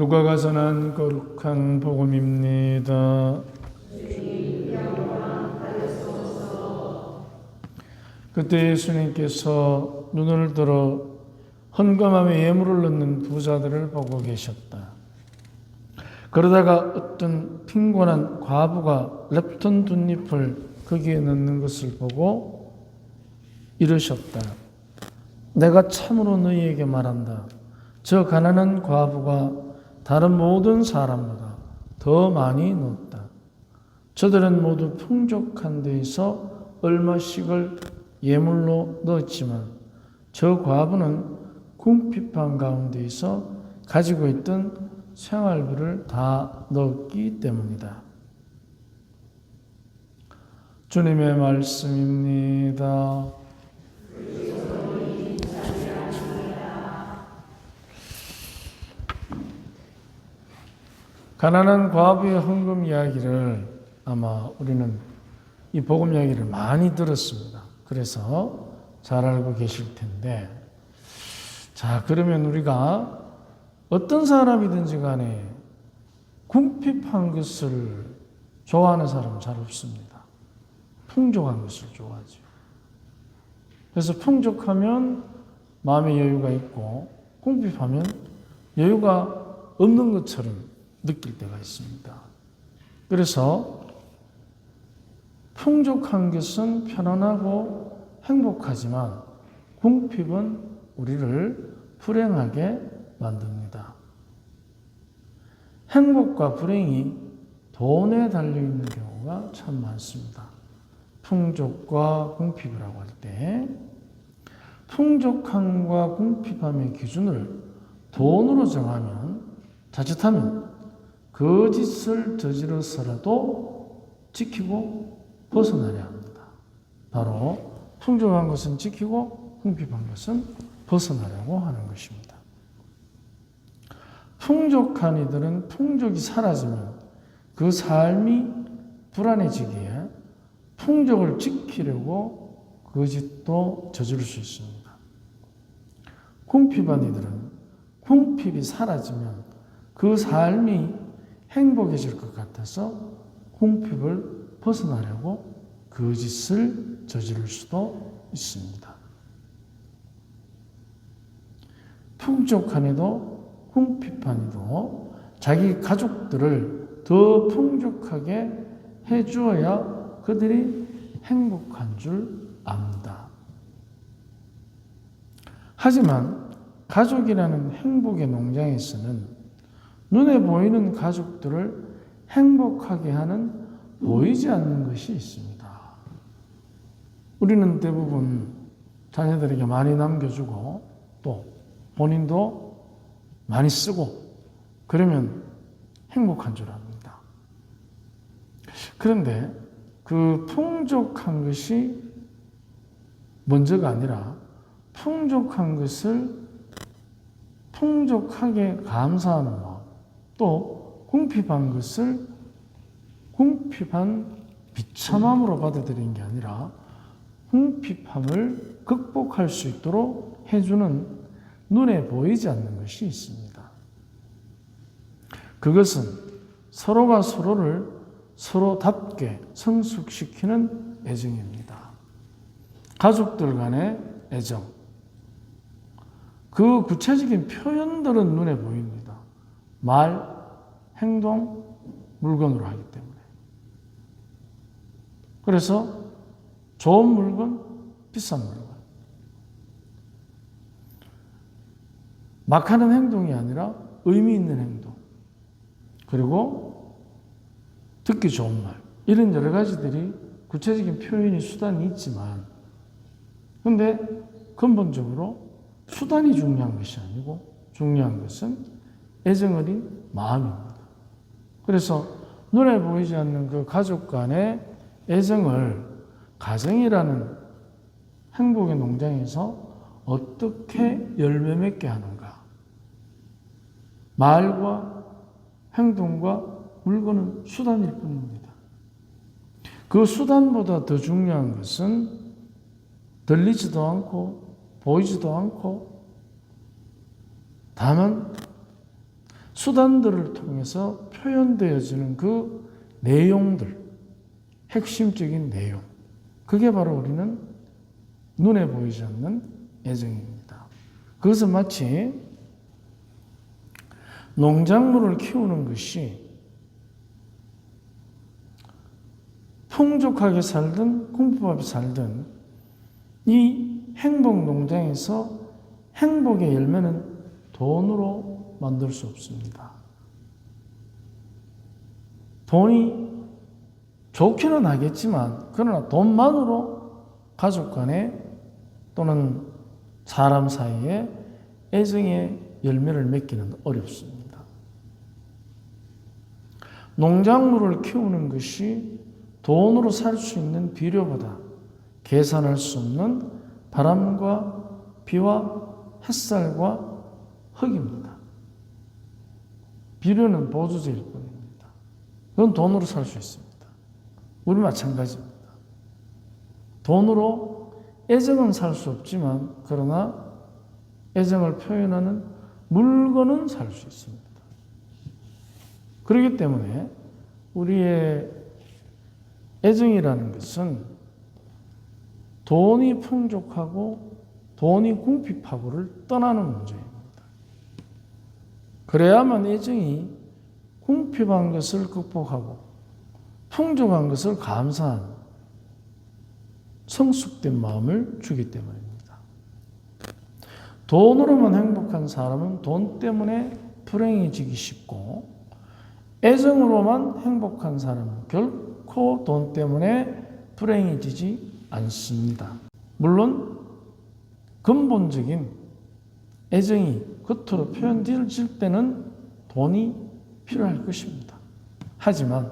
루카가 전한 거룩한 복음입니다. 그때 예수님께서 눈을 들어 헌금함에 예물을 넣는 부자들을 보고 계셨다. 그러다가 어떤 빈곤한 과부가 랩턴 뭇잎을 거기에 넣는 것을 보고 이르셨다. 내가 참으로 너희에게 말한다. 저 가난한 과부가 다른 모든 사람보다 더 많이 넣었다. 저들은 모두 풍족한 데에서 얼마씩을 예물로 넣었지만 저 과부는 궁핍한 가운데에서 가지고 있던 생활비를 다 넣었기 때문이다. 주님의 말씀입니다. 가난한 과부의 헌금 이야기를 아마 우리는 이 복음 이야기를 많이 들었습니다. 그래서 잘 알고 계실 텐데, 자, 그러면 우리가 어떤 사람이든지 간에 궁핍한 것을 좋아하는 사람은 잘 없습니다. 풍족한 것을 좋아하죠. 그래서 풍족하면 마음의 여유가 있고 궁핍하면 여유가 없는 것처럼 느낄 때가 있습니다. 그래서 풍족한 것은 편안하고 행복하지만 궁핍은 우리를 불행하게 만듭니다. 행복과 불행이 돈에 달려있는 경우가 참 많습니다. 풍족과 궁핍이라고 할 때 풍족함과 궁핍함의 기준을 돈으로 정하면 자칫하면 거짓을 저지러서라도 지키고 벗어나려 합니다. 바로 풍족한 것은 지키고 궁핍한 것은 벗어나려고 하는 것입니다. 풍족한 이들은 풍족이 사라지면 그 삶이 불안해지기에 풍족을 지키려고 거짓도 저지를 수 있습니다. 궁핍한 이들은 궁핍이 사라지면 그 삶이 행복해질 것 같아서 궁핍을 벗어나려고 거짓을 저지를 수도 있습니다. 풍족한 이도 궁핍한 이도 자기 가족들을 더 풍족하게 해주어야 그들이 행복한 줄 압니다. 하지만 가족이라는 행복의 농장에서는 눈에 보이는 가족들을 행복하게 하는 보이지 않는 것이 있습니다. 우리는 대부분 자녀들에게 많이 남겨주고 또 본인도 많이 쓰고 그러면 행복한 줄 압니다. 그런데 그 풍족한 것이 먼저가 아니라 풍족한 것을 풍족하게 감사하는 마음, 또 궁핍한 것을 궁핍한 비참함으로 받아들이는 게 아니라 궁핍함을 극복할 수 있도록 해주는 눈에 보이지 않는 것이 있습니다. 그것은 서로가 서로를 서로답게 성숙시키는 애정입니다. 가족들 간의 애정. 그 구체적인 표현들은 눈에 보입니다. 말, 행동, 물건으로 하기 때문에. 그래서 좋은 물건, 비싼 물건. 막 하는 행동이 아니라 의미 있는 행동. 그리고 듣기 좋은 말. 이런 여러 가지들이 구체적인 표현이 수단이 있지만 근데 근본적으로 수단이 중요한 것이 아니고 중요한 것은 애정 어린 마음입니다. 그래서 눈에 보이지 않는 그 가족 간의 애정을 가정이라는 행복의 농장에서 어떻게 열매 맺게 하는가. 말과 행동과 물건은 수단일 뿐입니다. 그 수단보다 더 중요한 것은 들리지도 않고 보이지도 않고 다만 수단들을 통해서 표현되어지는 그 내용들, 핵심적인 내용, 그게 바로 우리는 눈에 보이지 않는 애정입니다. 그것은 마치 농작물을 키우는 것이 풍족하게 살든 궁핍하게 살든 이 행복 농장에서 행복의 열매는 돈으로 만들 수 없습니다. 돈이 좋기는 하겠지만 그러나 돈만으로 가족 간에 또는 사람 사이에 애정의 열매를 맺기는 어렵습니다. 농작물을 키우는 것이 돈으로 살 수 있는 비료보다 계산할 수 없는 바람과 비와 햇살과 흙입니다. 비료는 보조제일 뿐입니다. 그건 돈으로 살 수 있습니다. 우리 마찬가지입니다. 돈으로 애정은 살 수 없지만 그러나 애정을 표현하는 물건은 살 수 있습니다. 그렇기 때문에 우리의 애정이라는 것은 돈이 풍족하고 돈이 궁핍하고를 떠나는 문제입니다. 그래야만 애정이 궁핍한 것을 극복하고 풍족한 것을 감사하는 성숙된 마음을 주기 때문입니다. 돈으로만 행복한 사람은 돈 때문에 불행해지기 쉽고 애정으로만 행복한 사람은 결코 돈 때문에 불행해지지 않습니다. 물론 근본적인 애정이 겉으로 표현될 때는 돈이 필요할 것입니다. 하지만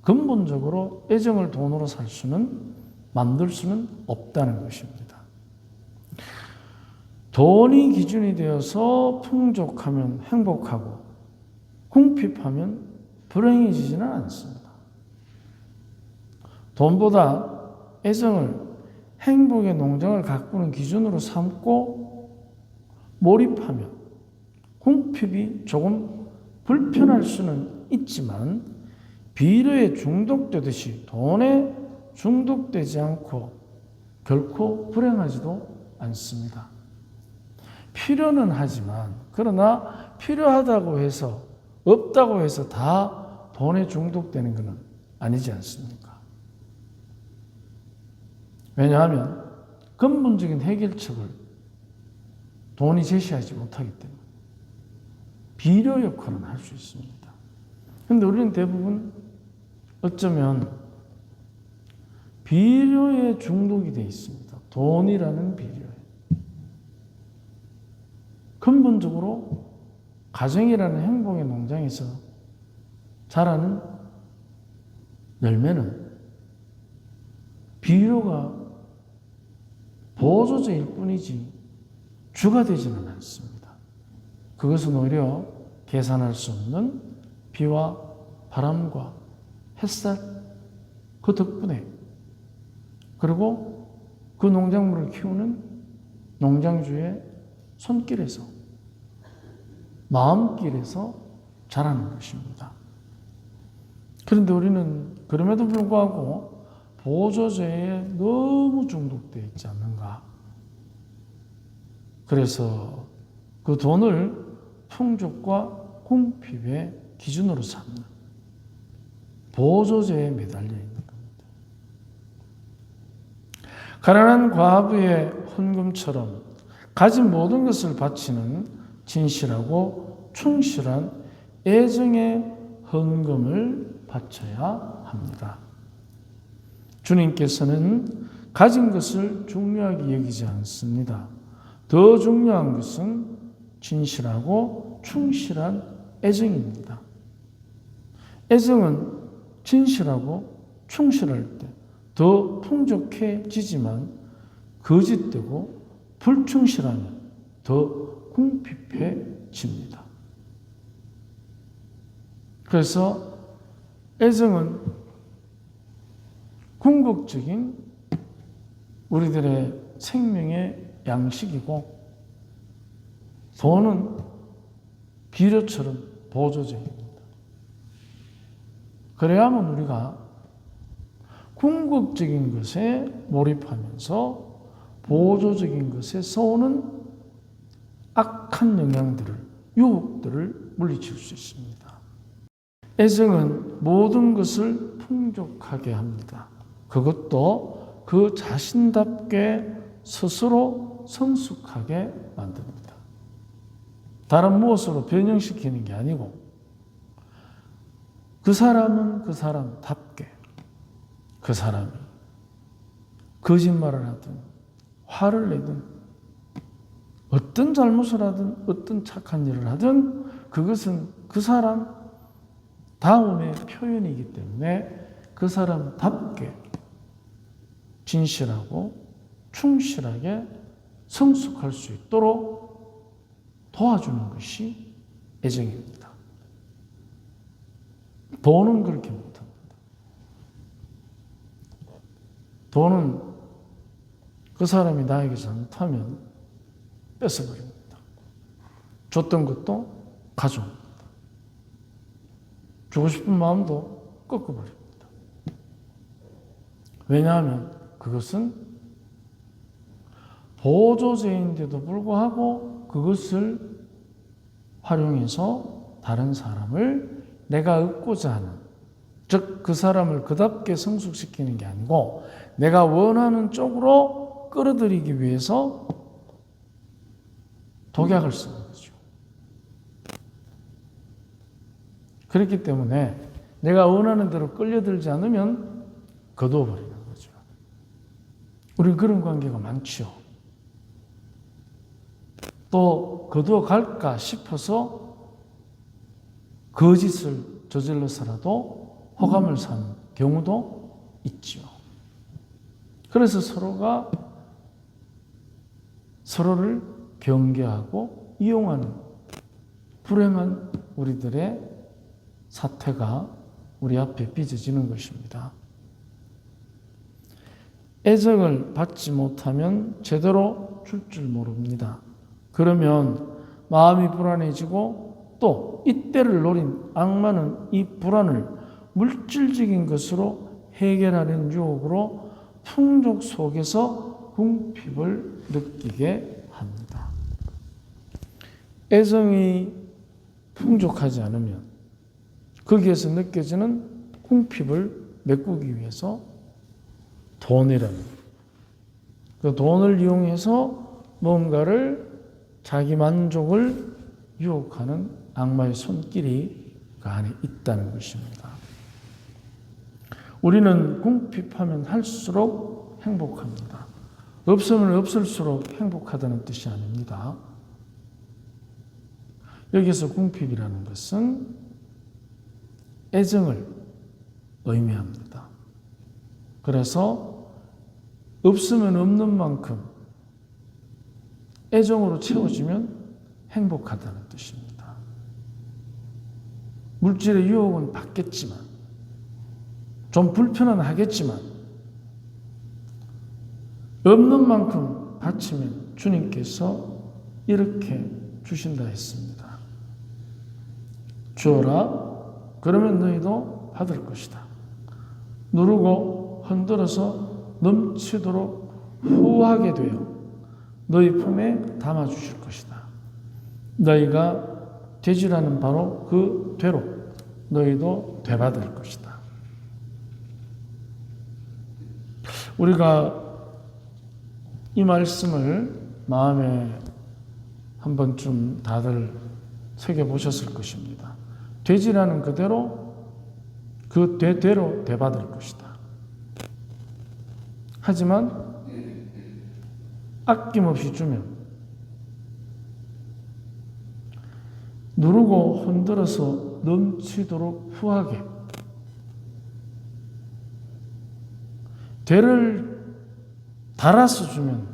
근본적으로 애정을 돈으로 만들 수는 없다는 것입니다. 돈이 기준이 되어서 풍족하면 행복하고 궁핍하면 불행해지지는 않습니다. 돈보다 애정을 행복의 농장을 가꾸는 기준으로 삼고 몰입하면 궁핍이 조금 불편할 수는 있지만 비료에 중독되듯이 돈에 중독되지 않고 결코 불행하지도 않습니다. 필요는 하지만 그러나 필요하다고 해서 없다고 해서 다 돈에 중독되는 것은 아니지 않습니까? 왜냐하면 근본적인 해결책을 돈이 제시하지 못하기 때문에 비료 역할은 할 수 있습니다. 그런데 우리는 대부분 어쩌면 비료에 중독이 되어 있습니다. 돈이라는 비료에. 근본적으로 가정이라는 행복의 농장에서 자라는 열매는 비료가 보조제일 뿐이지 주가 되지는 않습니다. 그것은 오히려 계산할 수 없는 비와 바람과 햇살 그 덕분에 그리고 그 농작물을 키우는 농장주의 손길에서 마음길에서 자라는 것입니다. 그런데 우리는 그럼에도 불구하고 보조제에 너무 중독되어 있지 않는가. 그래서 그 돈을 풍족과 궁핍의 기준으로 삼는 보조제에 매달려 있는 겁니다. 가난한 과부의 헌금처럼 가진 모든 것을 바치는 진실하고 충실한 애정의 헌금을 바쳐야 합니다. 주님께서는 가진 것을 중요하게 여기지 않습니다. 더 중요한 것은 진실하고 충실한 애정입니다. 애정은 진실하고 충실할 때 더 풍족해지지만 거짓되고 불충실하면 더 궁핍해집니다. 그래서 애정은 궁극적인 우리들의 생명의 양식이고 돈은 비료처럼 보조적입니다. 그래야만 우리가 궁극적인 것에 몰입하면서 보조적인 것에서 오는 악한 영향들을, 유혹들을 물리칠 수 있습니다. 애정은 모든 것을 풍족하게 합니다. 그것도 그 자신답게 스스로 성숙하게 만듭니다. 다른 무엇으로 변형시키는 게 아니고 그 사람은 그 사람답게 그 사람이 거짓말을 하든 화를 내든 어떤 잘못을 하든 어떤 착한 일을 하든 그것은 그 사람 다음의 표현이기 때문에 그 사람답게 진실하고 충실하게 성숙할 수 있도록 도와주는 것이 애정입니다. 돈은 그렇게 못합니다. 돈은 그 사람이 나에게 잘못하면 뺏어버립니다. 줬던 것도 가져옵니다. 주고 싶은 마음도 꺾어버립니다. 왜냐하면 그것은 보조제인데도 불구하고 그것을 활용해서 다른 사람을 내가 얻고자 하는, 즉 그 사람을 그답게 성숙시키는 게 아니고 내가 원하는 쪽으로 끌어들이기 위해서 독약을 쓰는 거죠. 그렇기 때문에 내가 원하는 대로 끌려들지 않으면 거두어버리는 거죠. 우리는 그런 관계가 많죠. 또 거두어 갈까 싶어서 거짓을 저질러서라도 호감을 사는 경우도 있죠. 그래서 서로가 서로를 경계하고 이용하는 불행한 우리들의 사태가 우리 앞에 빚어지는 것입니다. 애정을 받지 못하면 제대로 줄 줄 모릅니다. 그러면 마음이 불안해지고 또 이때를 노린 악마는 이 불안을 물질적인 것으로 해결하는 유혹으로 풍족 속에서 궁핍을 느끼게 합니다. 애정이 풍족하지 않으면 거기에서 느껴지는 궁핍을 메꾸기 위해서 돈이라는 그 돈을 이용해서 뭔가를 자기 만족을 유혹하는 악마의 손길이 그 안에 있다는 것입니다. 우리는 궁핍하면 할수록 행복합니다. 없으면 없을수록 행복하다는 뜻이 아닙니다. 여기서 궁핍이라는 것은 애정을 의미합니다. 그래서 없으면 없는 만큼 애정으로 채워지면 행복하다는 뜻입니다. 물질의 유혹은 받겠지만 좀 불편은 하겠지만 없는 만큼 바치면 주님께서 이렇게 주신다 했습니다. 주어라 그러면 너희도 받을 것이다. 누르고 흔들어서 넘치도록 후하게 되어 너희 품에 담아주실 것이다. 너희가 되지라는 바로 그 되로 너희도 되받을 것이다. 우리가 이 말씀을 마음에 한 번쯤 다들 새겨보셨을 것입니다. 되지라는 그대로 그 되대로 되받을 것이다. 하지만 아낌없이 주면 누르고 흔들어서 넘치도록 후하게 대를 달아서 주면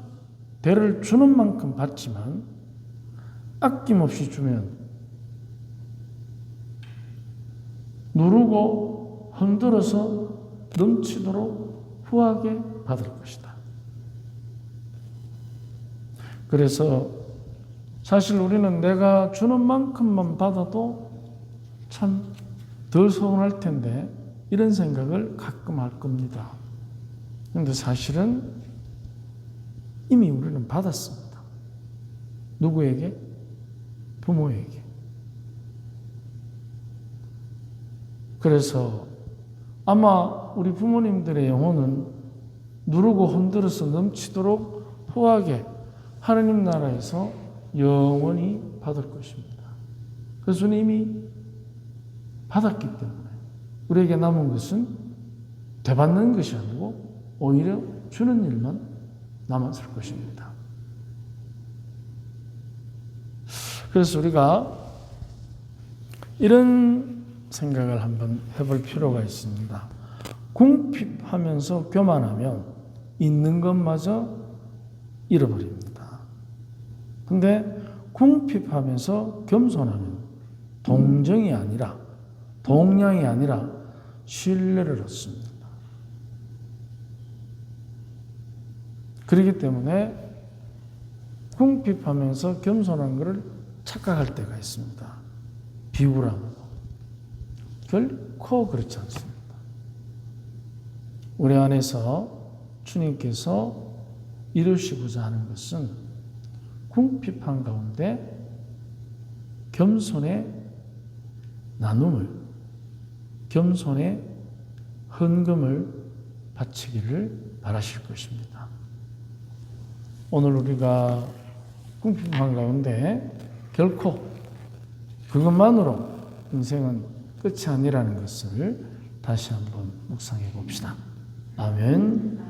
대를 주는 만큼 받지만 아낌없이 주면 누르고 흔들어서 넘치도록 후하게 받을 것이다. 그래서 사실 우리는 내가 주는 만큼만 받아도 참 덜 서운할 텐데 이런 생각을 가끔 할 겁니다. 그런데 사실은 이미 우리는 받았습니다. 누구에게? 부모에게. 그래서 아마 우리 부모님들의 영혼은 누르고 흔들어서 넘치도록 후하게 하느님 나라에서 영원히 받을 것입니다. 그래서 이미 받았기 때문에 우리에게 남은 것은 되받는 것이 아니고 오히려 주는 일만 남았을 것입니다. 그래서 우리가 이런 생각을 한번 해볼 필요가 있습니다. 궁핍하면서 교만하면 있는 것마저 잃어버립니다. 근데 궁핍하면서 겸손하면 동량이 아니라 신뢰를 얻습니다. 그렇기 때문에 궁핍하면서 겸손한 것을 착각할 때가 있습니다. 비굴함으로. 결코 그렇지 않습니다. 우리 안에서 주님께서 이루시고자 하는 것은 궁핍한 가운데 겸손의 나눔을, 겸손의 헌금을 바치기를 바라실 것입니다. 오늘 우리가 궁핍한 가운데 결코 그것만으로 인생은 끝이 아니라는 것을 다시 한번 묵상해 봅시다. 아멘.